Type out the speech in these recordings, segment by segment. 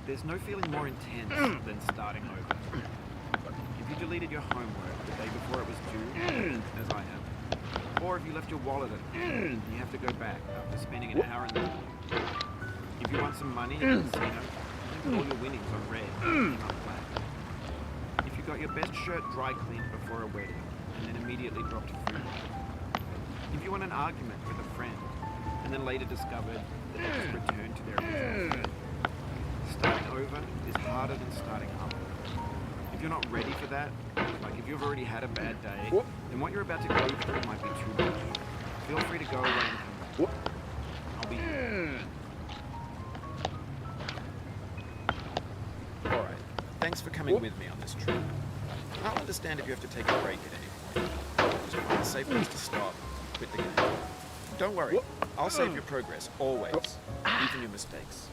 There's no feeling more intense than starting over. If you deleted your homework the day before it was due, as I have, or if you left your wallet at home and you have to go back after spending an hour in the pool. If you want some money at the casino, put all your winnings on red, not black. If you got your best shirt dry cleaned before a wedding and then immediately dropped food. If you won an argument with a friend and then later discovered that they just returned to their original friend. Starting over is harder than starting up. If you're not ready for that, like if you've already had a bad day, then what you're about to go through might be too much. Feel free to go away and come back. I'll be here. Alright, thanks for coming with me on this trip. I'll understand if you have to take a break at any point. Just find a safe place to stop, quit the game. Don't worry, I'll save your progress, always, even your mistakes.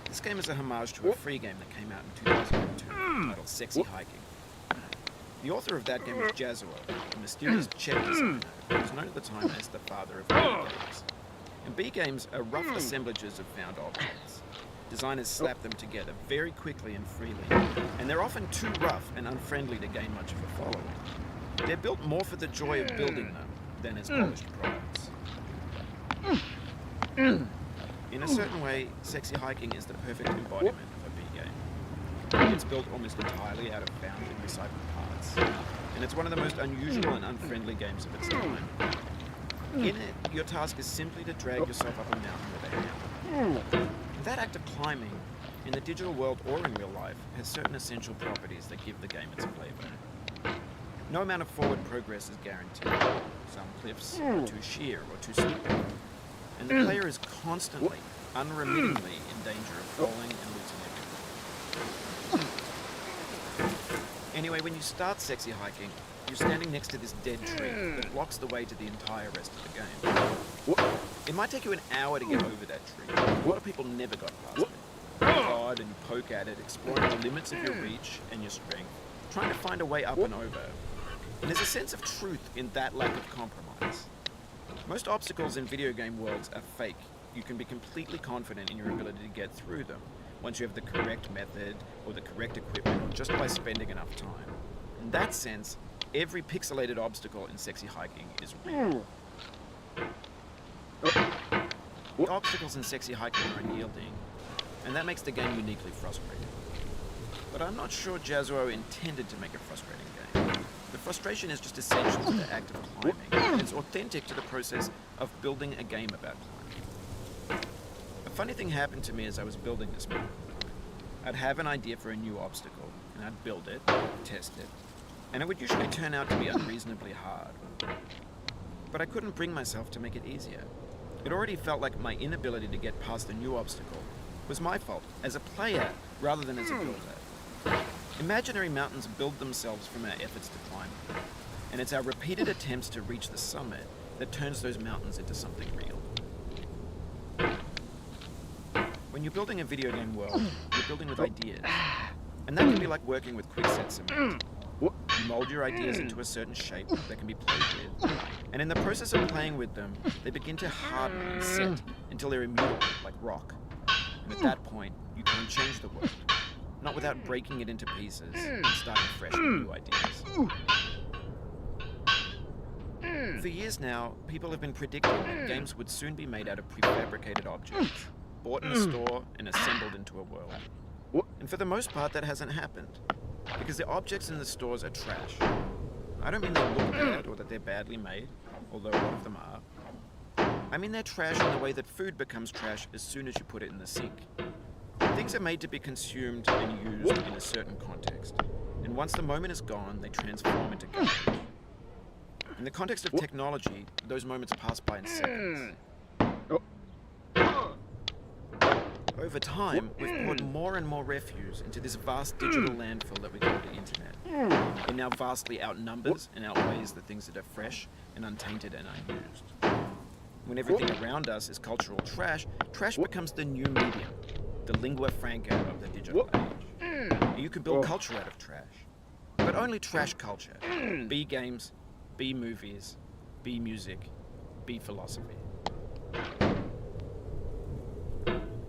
This game is a homage to a free game that came out in 2002 titled Sexy Hiking. The author of that game was Jazzuo, a mysterious Czech designer who was known at the time as the father of B games. And B games are rough assemblages of found objects. Designers slap them together very quickly and freely, and they're often too rough and unfriendly to gain much of a following. They're built more for the joy of building them than as polished products. In a certain way, Sexy Hiking is the perfect embodiment of a B game. It's built almost entirely out of found and recycled parts, and it's one of the most unusual and unfriendly games of its time. In it, your task is simply to drag yourself up a mountain with a hammer. That act of climbing, in the digital world or in real life, has certain essential properties that give the game its flavor. No amount of forward progress is guaranteed. Some cliffs are too sheer or too steep. And the player is constantly, unremittingly in danger of falling and losing everything. Anyway, when you start Sexy Hiking, you're standing next to this dead tree that blocks the way to the entire rest of the game. It might take you an hour to get over that tree. A lot of people never got past it. You prod and you poke at it, exploring the limits of your reach and your strength, trying to find a way up and over. And there's a sense of truth in that lack of compromise. Most obstacles in video game worlds are fake. You can be completely confident in your ability to get through them once you have the correct method or the correct equipment or just by spending enough time. In that sense, every pixelated obstacle in Sexy Hiking is real. The obstacles in Sexy Hiking are unyielding, and that makes the game uniquely frustrating. But I'm not sure Jazzuo intended to make a frustrating game. The frustration is just essential to the act of climbing. It's authentic to the process of building a game about climbing. A funny thing happened to me as I was building this map. I'd have an idea for a new obstacle, and I'd build it, test it, and it would usually turn out to be unreasonably hard. But I couldn't bring myself to make it easier. It already felt like my inability to get past a new obstacle was my fault as a player rather than as a builder. Imaginary mountains build themselves from our efforts to climb them, and it's our repeated attempts to reach the summit that turns those mountains into something real. When you're building a video game world, you're building with ideas, and that can be like working with quickset cement. You mold your ideas into a certain shape that can be played with, and in the process of playing with them, they begin to harden and set until they're immutable, like rock. And at that point, you can't change the world. Not without breaking it into pieces and starting fresh with new ideas. For years now, people have been predicting that games would soon be made out of prefabricated objects. bought in a store and assembled into a world. And for the most part, that hasn't happened, because the objects in the stores are trash. I don't mean they look bad or that they're badly made, although a lot of them are. I mean they're trash in the way that food becomes trash as soon as you put it in the sink. Things are made to be consumed and used in a certain context, and once the moment is gone, they transform into garbage. In the context of technology, those moments pass by in seconds. Over time, we've poured more and more refuse into this vast digital landfill that we call the internet. It now vastly outnumbers and outweighs the things that are fresh and untainted and unused. When everything around us is cultural trash, trash becomes the new medium, the lingua franca of the digital age. You can build culture out of trash, but only trash culture. Be games, be movies, be music, be philosophy.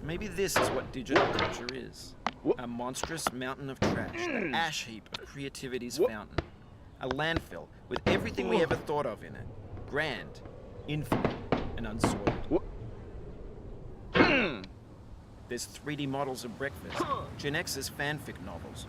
Maybe this is what digital culture is. A monstrous mountain of trash, the ash heap of creativity's fountain. A landfill with everything we ever thought of in it. Grand, infinite, and unsorted. There's 3D models of breakfast, Gen X's fanfic novels,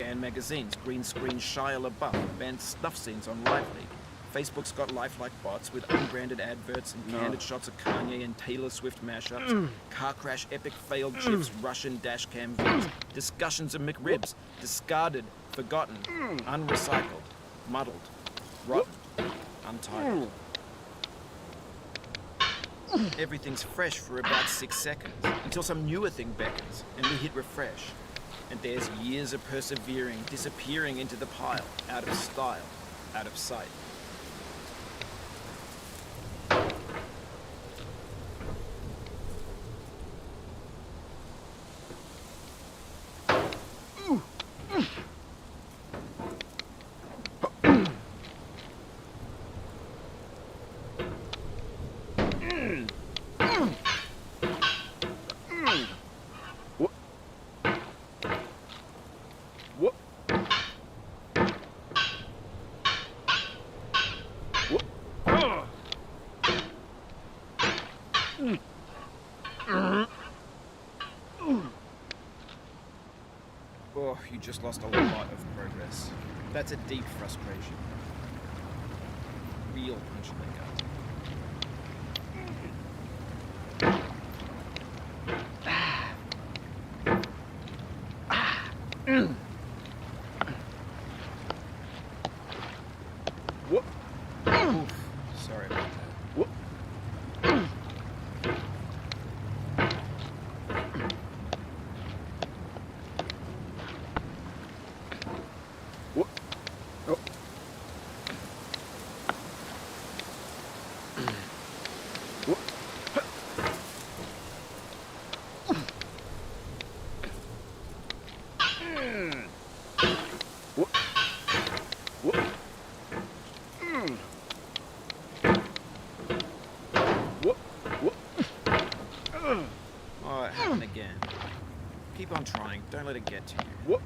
and magazines, green screen Shia LaBeouf, banned snuff scenes on Live League. Facebook's got lifelike bots with unbranded adverts and candid shots of Kanye and Taylor Swift mashups, car crash epic failed GIFs, Russian dashcam vids, discussions of McRibs, discarded, forgotten, unrecycled, muddled, rotten, untitled. Everything's fresh for about 6 seconds, until some newer thing beckons, and we hit refresh. And there's years of persevering, disappearing into the pile, out of style, out of sight. Oh, you just lost a lot of progress. That's a deep frustration. Real punch in the gut. Oof, sorry about that. Oh, it happened again. Keep on trying. Don't let it get to you.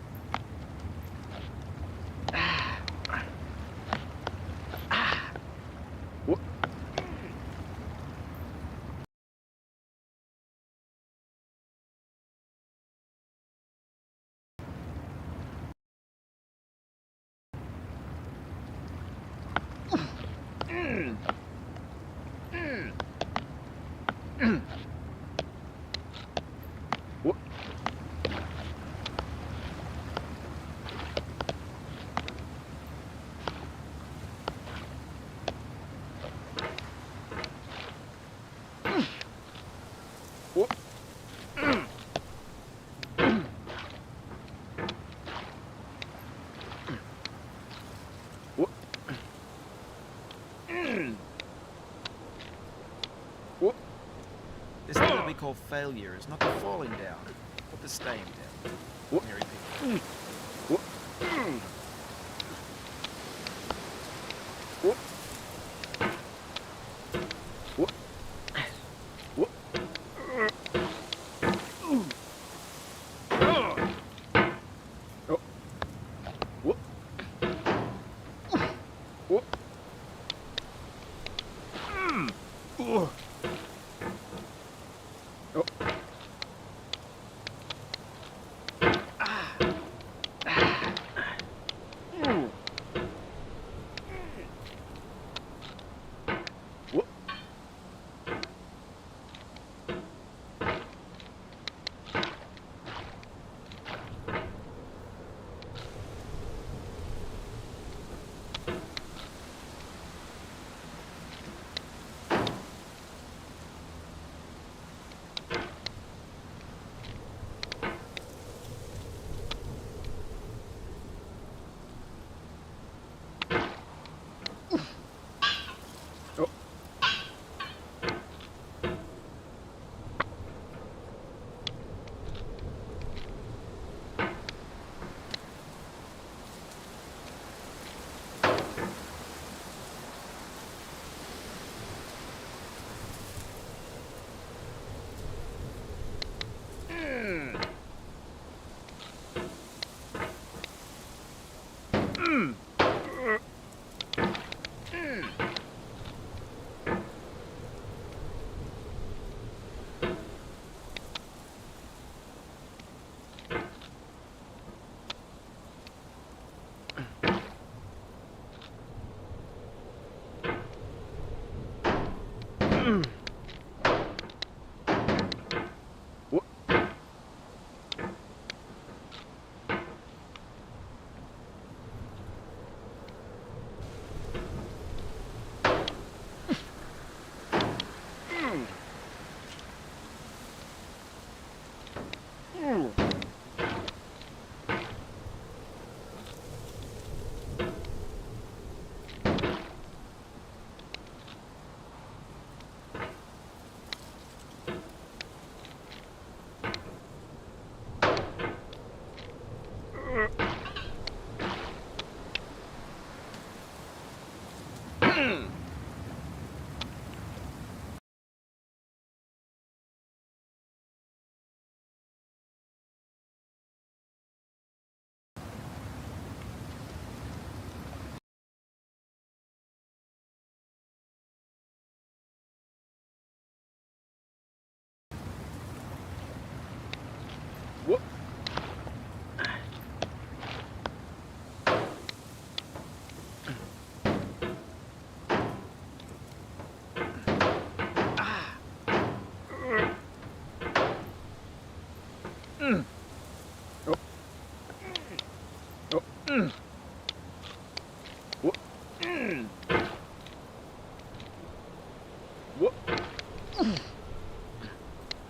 This thing that we call failure is not the falling down, but the staying down. Mary Pickford.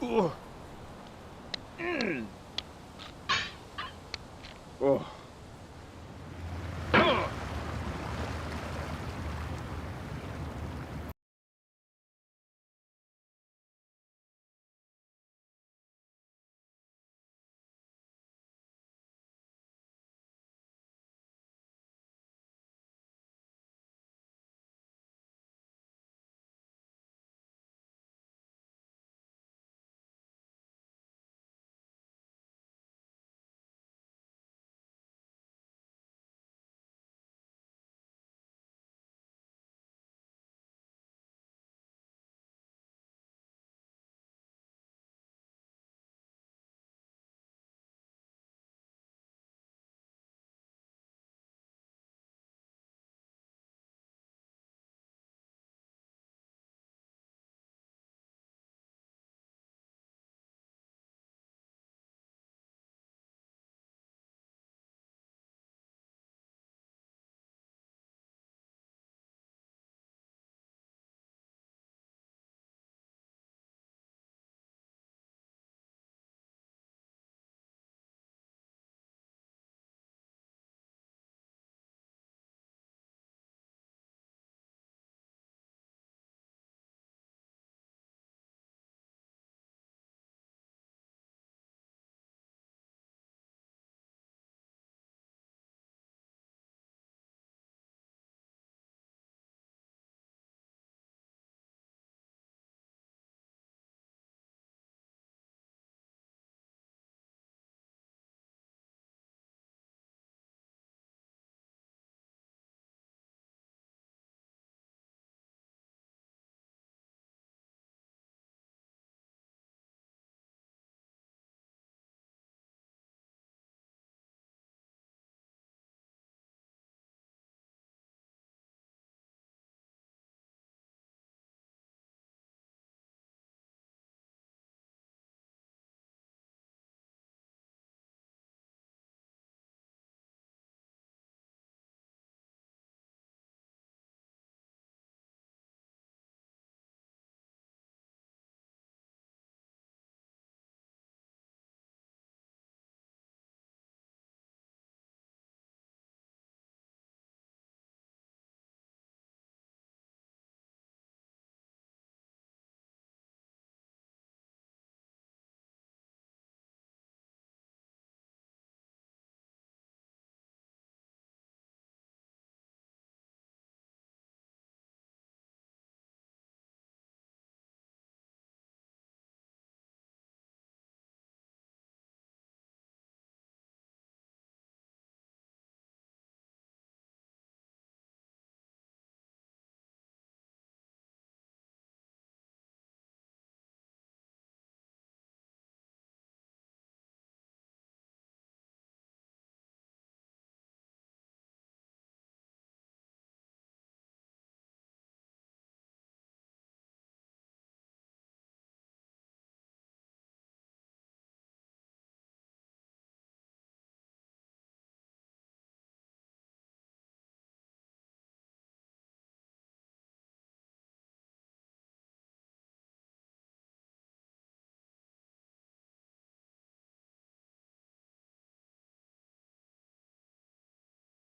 Ugh.